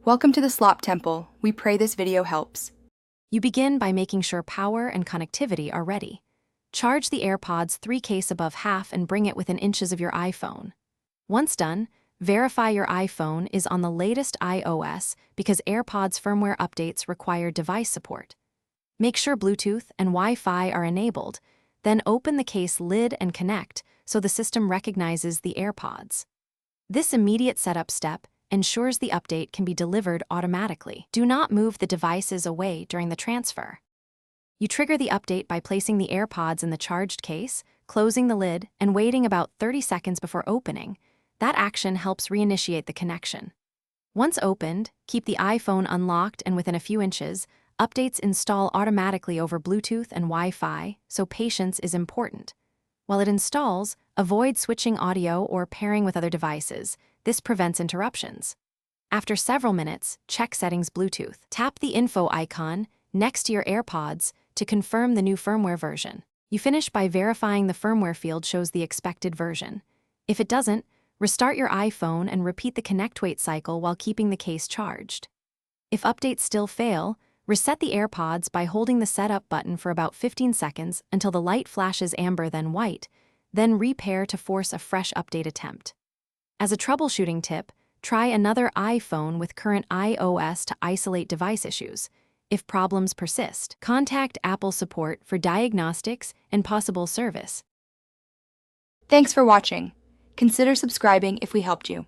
Welcome to the Slop Temple. We pray this video helps. You begin by making sure power and connectivity are ready. Charge the AirPods 3 case above half and bring it within inches of your iPhone. Once done, verify your iPhone is on the latest iOS because AirPods firmware updates require device support. Make sure Bluetooth and Wi-Fi are enabled, then open the case lid and connect so the system recognizes the AirPods. This immediate setup step ensures the update can be delivered automatically. Do not move the devices away during the transfer. You trigger the update by placing the AirPods in the charged case, closing the lid, and waiting about 30 seconds before opening. That action helps reinitiate the connection. Once opened, keep the iPhone unlocked and within a few inches. Updates install automatically over Bluetooth and Wi-Fi, so patience is important. While it installs, avoid switching audio or pairing with other devices. This prevents interruptions. After several minutes, check Settings Bluetooth. Tap the info icon next to your AirPods to confirm the new firmware version. You finish by verifying the firmware field shows the expected version. If it doesn't, restart your iPhone and repeat the connect wait cycle while keeping the case charged. If updates still fail, reset the AirPods by holding the setup button for about 15 seconds until the light flashes amber then white, then repair to force a fresh update attempt. As a troubleshooting tip, try another iPhone with current iOS to isolate device issues. If problems persist, contact Apple support for diagnostics and possible service. Thanks for watching. Consider subscribing if we helped you.